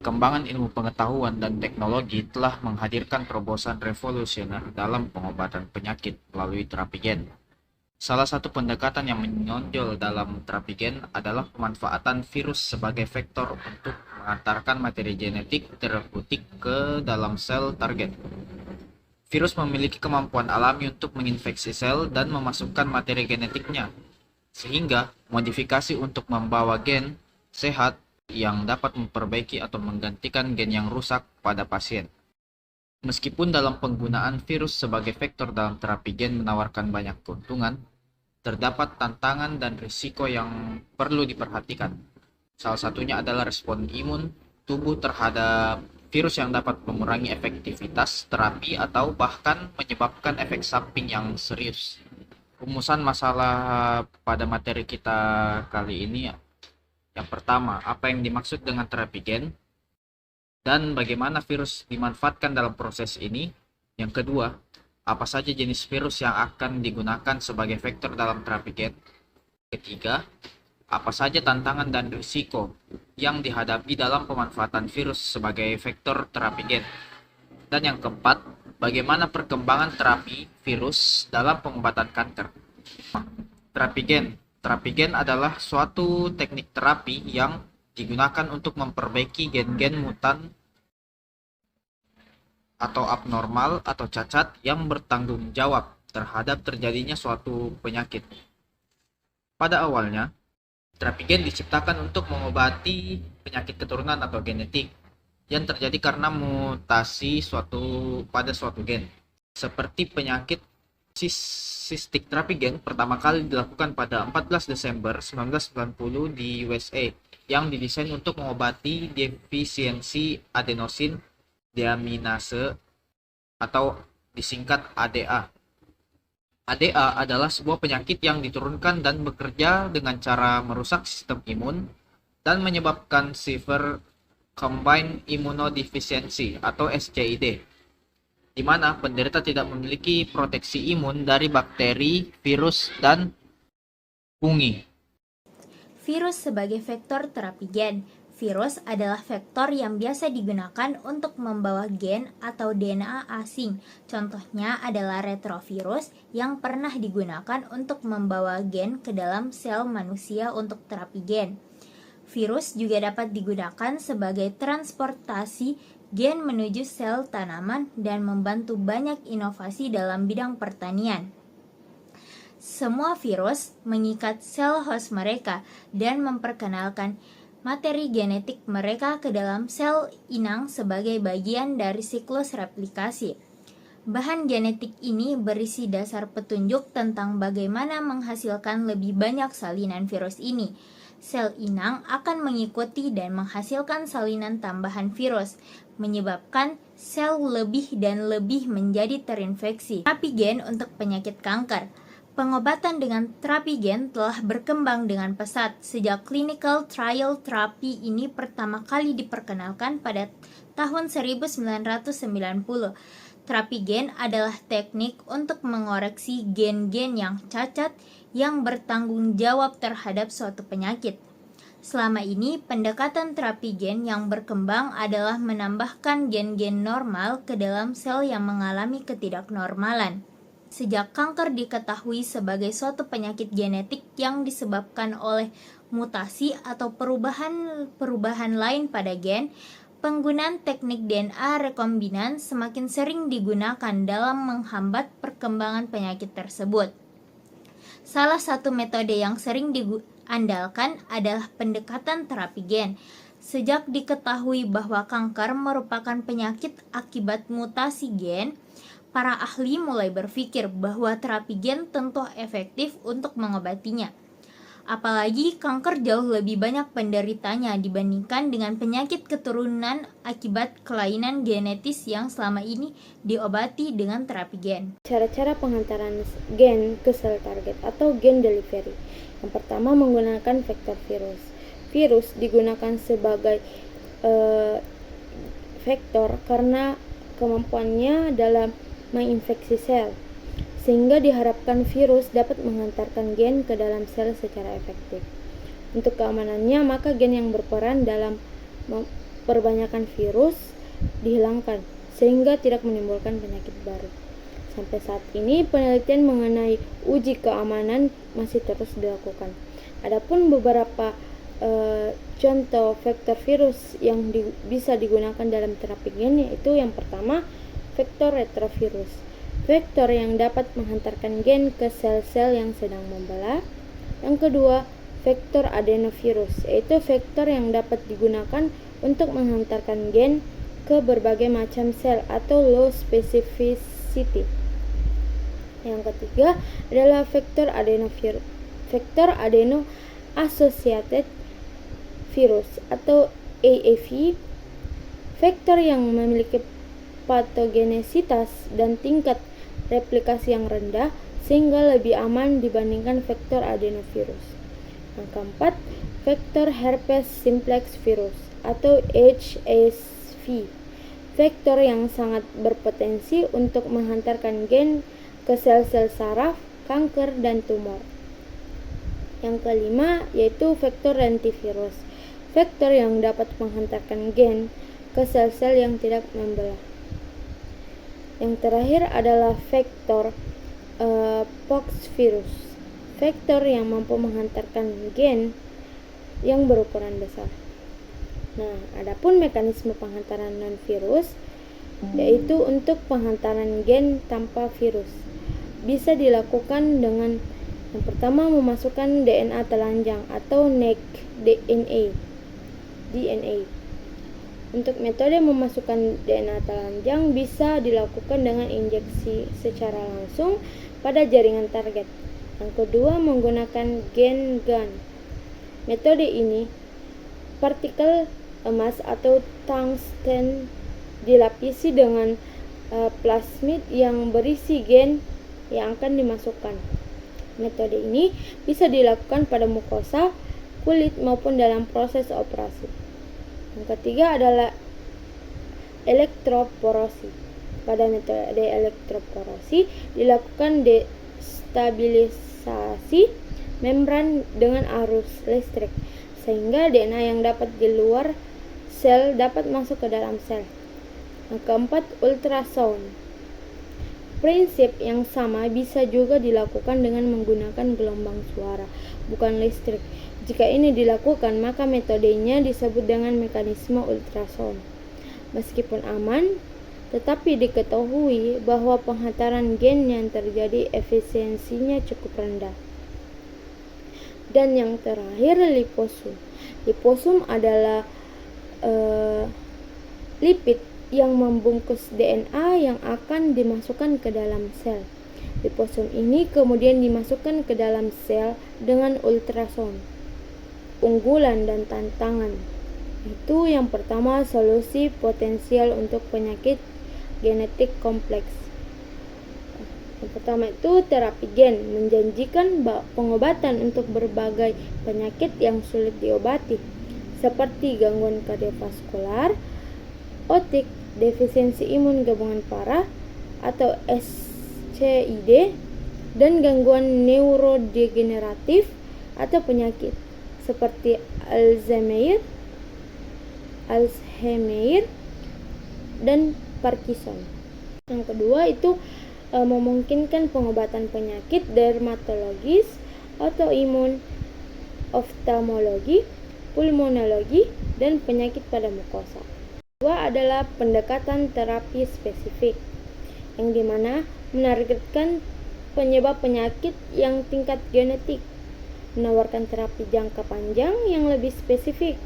Perkembangan ilmu pengetahuan dan teknologi telah menghadirkan terobosan revolusioner dalam pengobatan penyakit melalui terapi gen. Salah satu pendekatan yang menonjol dalam terapi gen adalah pemanfaatan virus sebagai vektor untuk mengantarkan materi genetik terapeutik ke dalam sel target. Virus memiliki kemampuan alami untuk menginfeksi sel dan memasukkan materi genetiknya, sehingga modifikasi untuk membawa gen sehat yang dapat memperbaiki atau menggantikan gen yang rusak pada pasien. Meskipun dalam penggunaan virus sebagai vektor dalam terapi gen menawarkan banyak keuntungan, terdapat tantangan dan risiko yang perlu diperhatikan. Salah satunya adalah respon imun tubuh terhadap virus yang dapat mengurangi efektivitas terapi atau bahkan menyebabkan efek samping yang serius. Rumusan masalah pada materi kita kali ini, yang pertama, apa yang dimaksud dengan terapi gen dan bagaimana virus dimanfaatkan dalam proses ini. Yang kedua, apa saja jenis virus yang akan digunakan sebagai vektor dalam terapi gen. Ketiga, apa saja tantangan dan risiko yang dihadapi dalam pemanfaatan virus sebagai vektor terapi gen. Dan yang keempat, bagaimana perkembangan terapi virus dalam pengobatan kanker. Terapi gen. Terapi gen adalah suatu teknik terapi yang digunakan untuk memperbaiki gen-gen mutan atau abnormal atau cacat yang bertanggung jawab terhadap terjadinya suatu penyakit. Pada awalnya, terapi gen diciptakan untuk mengobati penyakit keturunan atau genetik yang terjadi karena mutasi pada suatu gen. Seperti penyakit cystic, terapi gen pertama kali dilakukan pada 14 Desember 1990 di USA yang didesain untuk mengobati defisiensi adenosin deaminase atau disingkat ADA. ADA adalah sebuah penyakit yang diturunkan dan bekerja dengan cara merusak sistem imun dan menyebabkan severe combined immunodeficiency atau SCID, di mana penderita tidak memiliki proteksi imun dari bakteri, virus, dan fungi. Virus sebagai vektor terapi gen. Virus adalah vektor yang biasa digunakan untuk membawa gen atau DNA asing. Contohnya adalah retrovirus yang pernah digunakan untuk membawa gen ke dalam sel manusia untuk terapi gen. Virus juga dapat digunakan sebagai transportasi gen menuju sel tanaman dan membantu banyak inovasi dalam bidang pertanian. Semua virus mengikat sel host mereka dan memperkenalkan materi genetik mereka ke dalam sel inang sebagai bagian dari siklus replikasi. Bahan genetik ini berisi dasar petunjuk tentang bagaimana menghasilkan lebih banyak salinan virus ini. Sel inang akan mengikuti dan menghasilkan salinan tambahan virus, menyebabkan sel lebih dan lebih menjadi terinfeksi. Terapi gen untuk penyakit kanker. Pengobatan dengan terapi gen telah berkembang dengan pesat sejak clinical trial terapi ini pertama kali diperkenalkan pada tahun 1990. Terapi gen adalah teknik untuk mengoreksi gen-gen yang cacat yang bertanggung jawab terhadap suatu penyakit. Selama ini, pendekatan terapi gen yang berkembang adalah menambahkan gen-gen normal ke dalam sel yang mengalami ketidaknormalan. Sejak kanker diketahui sebagai suatu penyakit genetik yang disebabkan oleh mutasi atau perubahan lain pada gen, penggunaan teknik DNA rekombinan semakin sering digunakan dalam menghambat perkembangan penyakit tersebut. Salah satu metode yang sering diandalkan adalah pendekatan terapi gen. Sejak diketahui bahwa kanker merupakan penyakit akibat mutasi gen, para ahli mulai berpikir bahwa terapi gen tentu efektif untuk mengobatinya. Apalagi kanker jauh lebih banyak penderitanya dibandingkan dengan penyakit keturunan akibat kelainan genetis yang selama ini diobati dengan terapi gen. Cara-cara pengantaran gen ke sel target atau gen delivery. Yang pertama, menggunakan vektor virus. Virus digunakan sebagai vektor karena kemampuannya dalam menginfeksi sel, sehingga diharapkan virus dapat mengantarkan gen ke dalam sel secara efektif. Untuk keamanannya, maka gen yang berperan dalam memperbanyakkan virus dihilangkan, sehingga tidak menimbulkan penyakit baru. Sampai saat ini, penelitian mengenai uji keamanan masih terus dilakukan. Adapun beberapa contoh vektor virus yang bisa digunakan dalam terapi gen, yaitu yang pertama, vektor retrovirus. Vektor yang dapat menghantarkan gen ke sel-sel yang sedang membelah. Yang kedua, vektor adenovirus, yaitu vektor yang dapat digunakan untuk menghantarkan gen ke berbagai macam sel atau low specificity. Yang ketiga adalah vektor adeno associated virus atau AAV, vektor yang memiliki patogenesitas dan tingkat replikasi yang rendah sehingga lebih aman dibandingkan vektor adenovirus. Yang keempat, vektor herpes simplex virus atau HSV, vektor yang sangat berpotensi untuk menghantarkan gen ke sel-sel saraf, kanker, dan tumor. Yang kelima yaitu vektor lentivirus, vektor yang dapat menghantarkan gen ke sel-sel yang tidak membelah. Yang terakhir adalah vektor poxvirus, vektor yang mampu menghantarkan gen yang berukuran besar. Nah, adapun mekanisme penghantaran non-virus yaitu untuk penghantaran gen tanpa virus bisa dilakukan dengan yang pertama memasukkan DNA telanjang atau DNA. Untuk metode memasukkan DNA telanjang bisa dilakukan dengan injeksi secara langsung pada jaringan target. Yang kedua, menggunakan gen gun. Metode ini, partikel emas atau tungsten dilapisi dengan plasmid yang berisi gen yang akan dimasukkan. Metode ini bisa dilakukan pada mukosa, kulit maupun dalam proses operasi. Yang ketiga adalah elektroporosi. Pada metode elektroporosi dilakukan destabilisasi membran dengan arus listrik sehingga DNA yang dapat di luar sel dapat masuk ke dalam sel. Yang keempat, ultrasound. Prinsip yang sama bisa juga dilakukan dengan menggunakan gelombang suara, bukan listrik. Jika ini dilakukan, maka metodenya disebut dengan mekanisme ultrasound. Meskipun aman, tetapi diketahui bahwa penghantaran gen yang terjadi efisiensinya cukup rendah. Dan yang terakhir, liposum. Liposum adalah lipid yang membungkus DNA yang akan dimasukkan ke dalam sel. Liposum ini kemudian dimasukkan ke dalam sel dengan ultrasound. Unggulan dan tantangan itu yang pertama, solusi potensial untuk penyakit genetik kompleks. Yang pertama itu terapi gen, menjanjikan pengobatan untuk berbagai penyakit yang sulit diobati seperti gangguan kardiovaskular, otik, defisiensi imun gabungan parah atau SCID, dan gangguan neurodegeneratif atau penyakit seperti Alzheimer dan Parkinson. Yang kedua itu memungkinkan pengobatan penyakit dermatologis, autoimun, oftalmologi, pulmonologi, dan penyakit pada mukosa. Kedua adalah pendekatan terapi spesifik, yang dimana menargetkan penyebab penyakit yang tingkat genetik, menawarkan terapi jangka panjang yang lebih spesifik.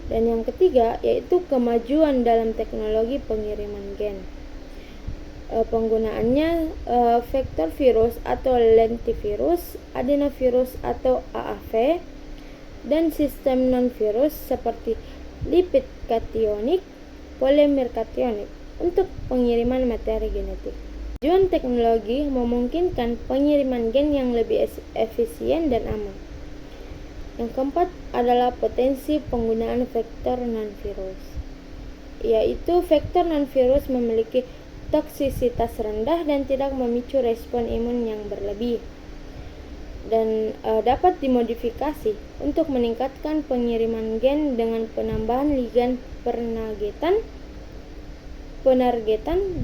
Dan yang ketiga yaitu kemajuan dalam teknologi pengiriman gen. Penggunaannya vektor virus atau lentivirus, adenovirus atau AAV, dan sistem non-virus seperti lipid kationik, polimer kationik untuk pengiriman materi genetik. Tujuan teknologi memungkinkan pengiriman gen yang lebih efisien dan aman. Yang keempat adalah potensi penggunaan vektor non-virus, yaitu vektor non-virus memiliki toksisitas rendah dan tidak memicu respon imun yang berlebih. dan dapat dimodifikasi untuk meningkatkan pengiriman gen dengan penambahan ligand penargetan,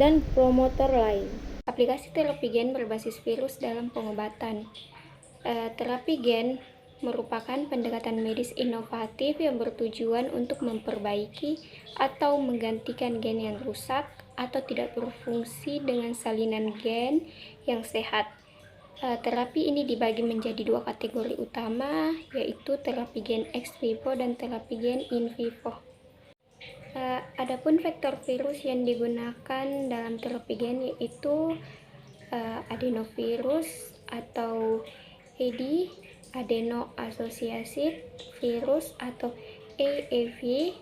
dan promotor lain. Aplikasi terapi gen berbasis virus dalam pengobatan. Terapi gen merupakan pendekatan medis inovatif yang bertujuan untuk memperbaiki atau menggantikan gen yang rusak atau tidak berfungsi dengan salinan gen yang sehat. Terapi ini dibagi menjadi dua kategori utama, yaitu terapi gen ex vivo dan terapi gen in vivo. Adapun vektor virus yang digunakan dalam terapi gen yaitu adenovirus atau AD, adeno-associated virus atau AAV,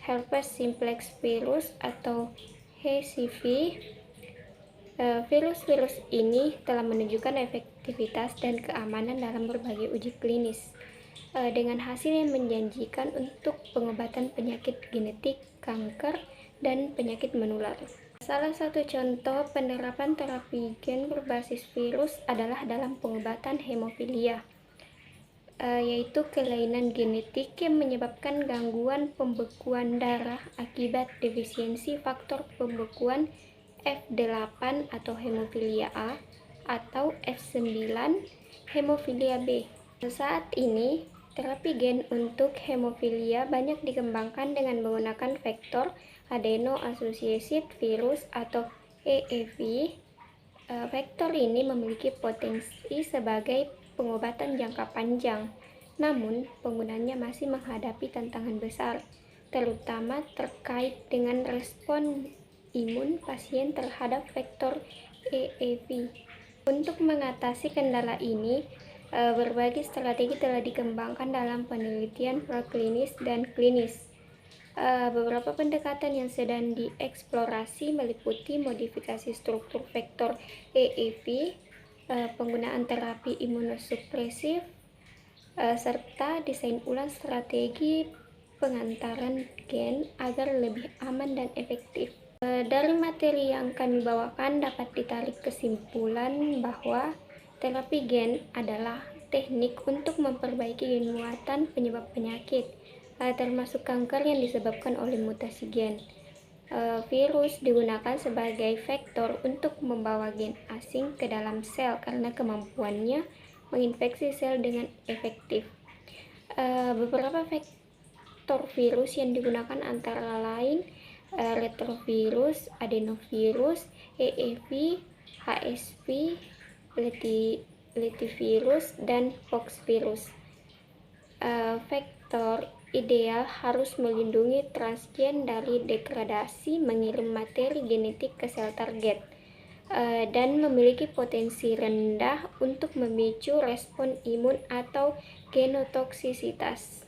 herpes simplex virus atau HCV. Virus-virus ini telah menunjukkan efektivitas dan keamanan dalam berbagai uji klinis dengan hasil yang menjanjikan untuk pengobatan penyakit genetik, kanker, dan penyakit menular. Salah satu contoh penerapan terapi gen berbasis virus adalah dalam pengobatan hemofilia, yaitu kelainan genetik yang menyebabkan gangguan pembekuan darah akibat defisiensi faktor pembekuan F8 atau hemofilia A atau F9 hemofilia B. Saat ini, terapi gen untuk hemofilia banyak dikembangkan dengan menggunakan vektor adeno-associated virus atau AAV. Vektor ini memiliki potensi sebagai pengobatan jangka panjang, namun penggunanya masih menghadapi tantangan besar, terutama terkait dengan respon imun pasien terhadap vektor AAV. Untuk mengatasi kendala ini, berbagai strategi telah dikembangkan dalam penelitian praklinis dan klinis. Beberapa pendekatan yang sedang dieksplorasi meliputi modifikasi struktur vektor AAV, penggunaan terapi imunosupresif, serta desain ulang strategi pengantaran gen agar lebih aman dan efektif. Dari materi yang kami bawakan dapat ditarik kesimpulan bahwa terapi gen adalah teknik untuk memperbaiki gen muatan penyebab penyakit, termasuk kanker yang disebabkan oleh mutasi gen. Virus digunakan sebagai vektor untuk membawa gen asing ke dalam sel karena kemampuannya menginfeksi sel dengan efektif. Beberapa vektor virus yang digunakan antara lain retrovirus, adenovirus, EEV, HSV, lentivirus, dan poxvirus. Vektor ideal harus melindungi transgen dari degradasi mengirim materi genetik ke sel target dan memiliki potensi rendah untuk memicu respon imun atau genotoksisitas.